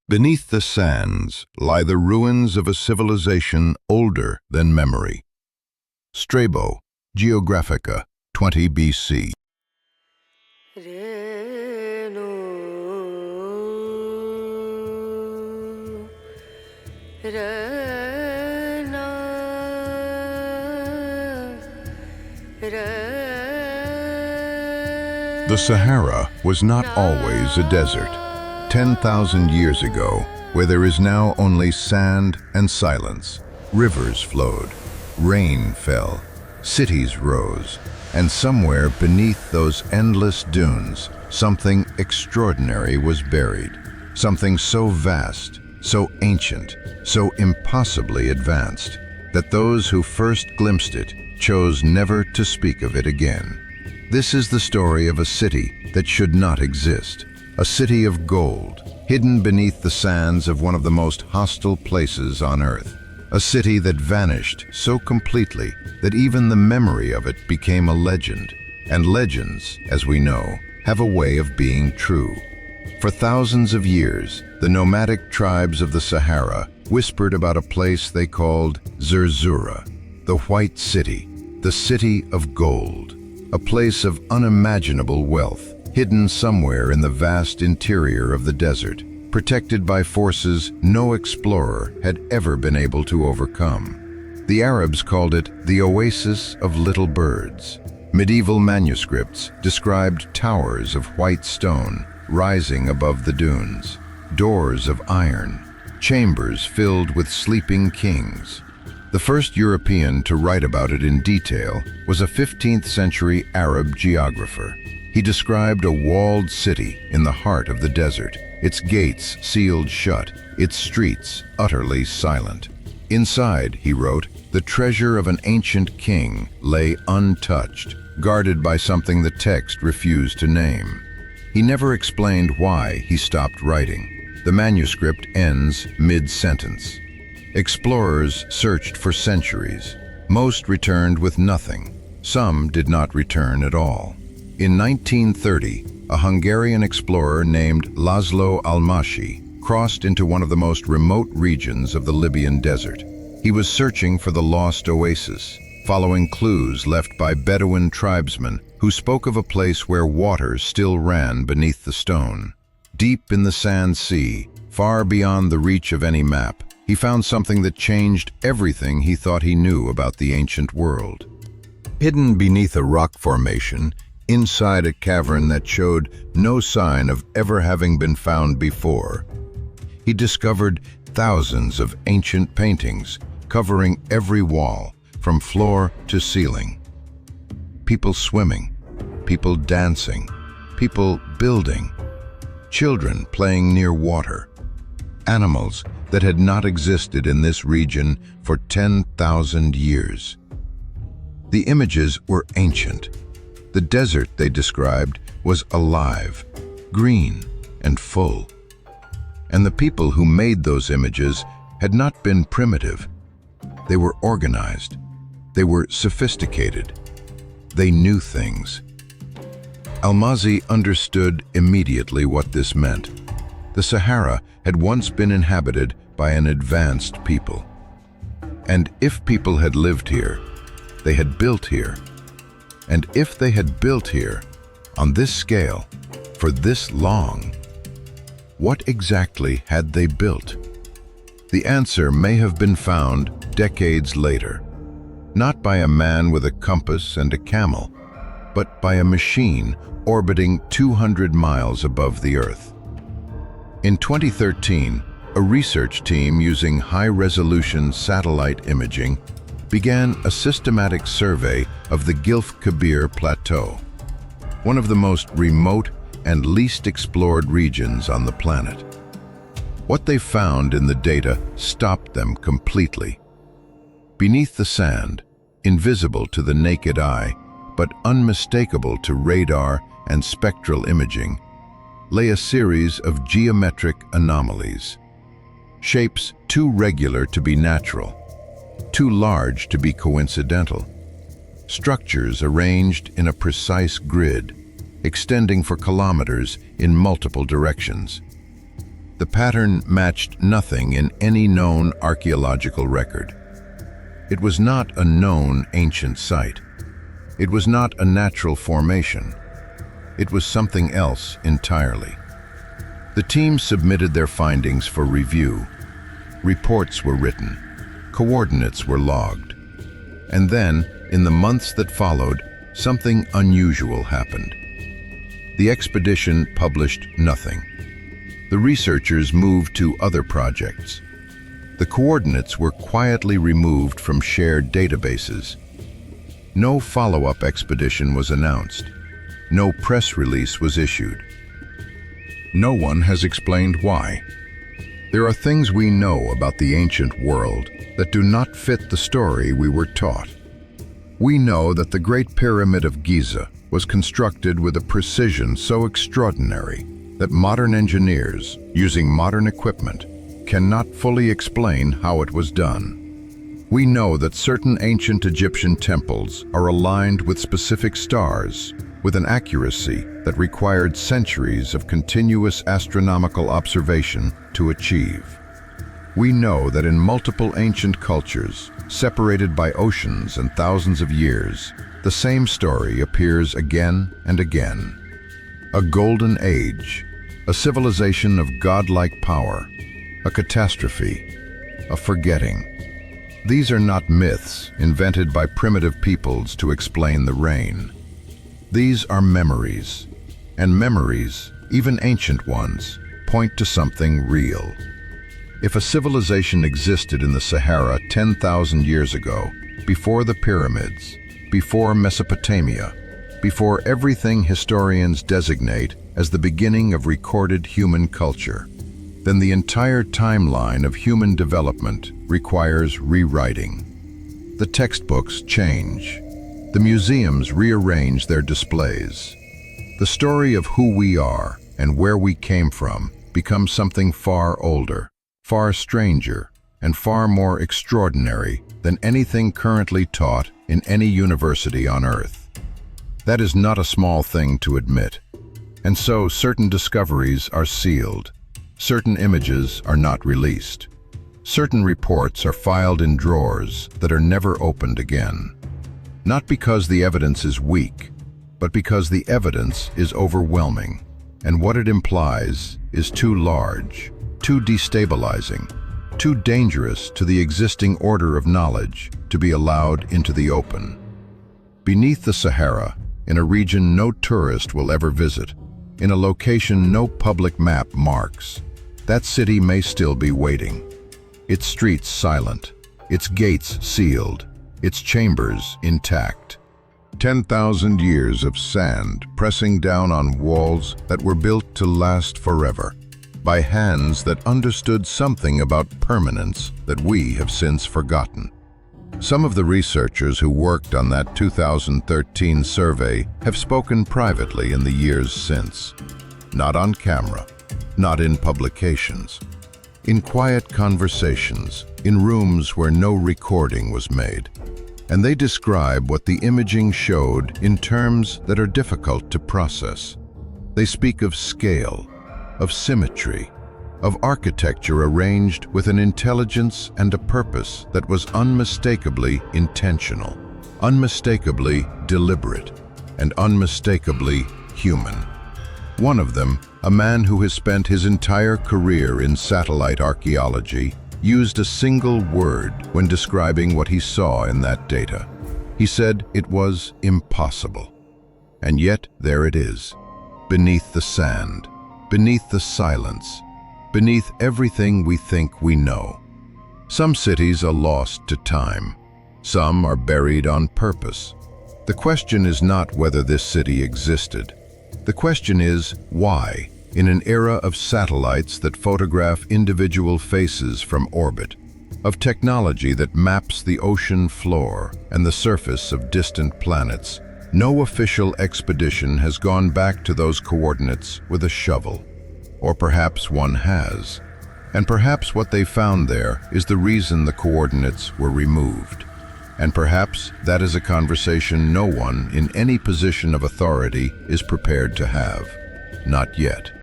Beneath the sands lie the ruins of a civilization older than memory. Strabo, Geographica, 20 BC. The Sahara was not always a desert. 10,000 years ago, where there is now only sand and silence, rivers flowed, rain fell, cities rose, and somewhere beneath those endless dunes, something extraordinary was buried. Something so vast, so ancient, so impossibly advanced, that those who first glimpsed it chose never to speak of it again. This is the story of a city that should not exist. A city of gold, hidden beneath the sands of one of the most hostile places on Earth. A city that vanished so completely that even the memory of it became a legend. And legends, as we know, have a way of being true. For thousands of years, the nomadic tribes of the Sahara whispered about a place they called Zerzura, the White City, the City of Gold, a place of unimaginable wealth, hidden somewhere in the vast interior of the desert, protected by forces no explorer had ever been able to overcome. The Arabs called it the Oasis of Little Birds. Medieval manuscripts described towers of white stone rising above the dunes, doors of iron, chambers filled with sleeping kings. The first European to write about it in detail was a 15th century Arab geographer. He described a walled city in the heart of the desert, its gates sealed shut, its streets utterly silent. Inside, he wrote, the treasure of an ancient king lay untouched, guarded by something the text refused to name. He never explained why he stopped writing. The manuscript ends mid-sentence. Explorers searched for centuries. Most returned with nothing. Some did not return at all. In 1930, a Hungarian explorer named Laszlo Almásy crossed into one of the most remote regions of the Libyan desert. He was searching for the lost oasis, following clues left by Bedouin tribesmen who spoke of a place where water still ran beneath the stone. Deep in the sand sea, far beyond the reach of any map, he found something that changed everything he thought he knew about the ancient world. Hidden beneath a rock formation, inside a cavern that showed no sign of ever having been found before, he discovered thousands of ancient paintings covering every wall, from floor to ceiling. People swimming, people dancing, people building, children playing near water, animals that had not existed in this region for 10,000 years. The images were ancient. The desert, they described, was alive, green, and full. And the people who made those images had not been primitive. They were organized. They were sophisticated. They knew things. Almásy understood immediately what this meant. The Sahara had once been inhabited by an advanced people. And if people had lived here, they had built here. And if they had built here, on this scale, for this long, what exactly had they built? The answer may have been found decades later, not by a man with a compass and a camel, but by a machine orbiting 200 miles above the Earth. In 2013, a research team using high-resolution satellite imaging began a systematic survey of the Gilf Kebir plateau, one of the most remote and least explored regions on the planet. What they found in the data stopped them completely. Beneath the sand, invisible to the naked eye, but unmistakable to radar and spectral imaging, lay a series of geometric anomalies. Shapes too regular to be natural, too large to be coincidental. Structures arranged in a precise grid, extending for kilometers in multiple directions. The pattern matched nothing in any known archaeological record. It was not a known ancient site. It was not a natural formation. It was something else entirely. The team submitted their findings for review. Reports were written. Coordinates were logged. And then, in the months that followed, something unusual happened. The expedition published nothing. The researchers moved to other projects. The coordinates were quietly removed from shared databases. No follow-up expedition was announced. No press release was issued. No one has explained why. There are things we know about the ancient world that do not fit the story we were taught. We know that the Great Pyramid of Giza was constructed with a precision so extraordinary that modern engineers, using modern equipment, cannot fully explain how it was done. We know that certain ancient Egyptian temples are aligned with specific stars with an accuracy that required centuries of continuous astronomical observation to achieve. We know that in multiple ancient cultures, separated by oceans and thousands of years, the same story appears again and again. A golden age, a civilization of godlike power, a catastrophe, a forgetting. These are not myths invented by primitive peoples to explain the rain. These are memories, and memories, even ancient ones, point to something real. If a civilization existed in the Sahara 10,000 years ago, before the pyramids, before Mesopotamia, before everything historians designate as the beginning of recorded human culture, then the entire timeline of human development requires rewriting. The textbooks change. The museums rearrange their displays. The story of who we are and where we came from becomes something far older, far stranger, and far more extraordinary than anything currently taught in any university on Earth. That is not a small thing to admit. And so certain discoveries are sealed. Certain images are not released. Certain reports are filed in drawers that are never opened again. Not because the evidence is weak, but because the evidence is overwhelming, and what it implies is too large, too destabilizing, too dangerous to the existing order of knowledge to be allowed into the open. Beneath the Sahara, in a region no tourist will ever visit, in a location no public map marks, that city may still be waiting. Its streets silent, its gates sealed, its chambers intact. 10,000 years of sand pressing down on walls that were built to last forever, by hands that understood something about permanence that we have since forgotten. Some of the researchers who worked on that 2013 survey have spoken privately in the years since. Not on camera, not in publications. In quiet conversations, in rooms where no recording was made. And they describe what the imaging showed in terms that are difficult to process. They speak of scale, of symmetry, of architecture arranged with an intelligence and a purpose that was unmistakably intentional, unmistakably deliberate, and unmistakably human. One of them, a man who has spent his entire career in satellite archaeology, used a single word when describing what he saw in that data. He said it was impossible. And yet there it is, beneath the sand, beneath the silence, beneath everything we think we know. Some cities are lost to time. Some are buried on purpose. The question is not whether this city existed. The question is why, in an era of satellites that photograph individual faces from orbit, of technology that maps the ocean floor and the surface of distant planets, no official expedition has gone back to those coordinates with a shovel. Or perhaps one has. And perhaps what they found there is the reason the coordinates were removed. And perhaps that is a conversation no one in any position of authority is prepared to have. Not yet.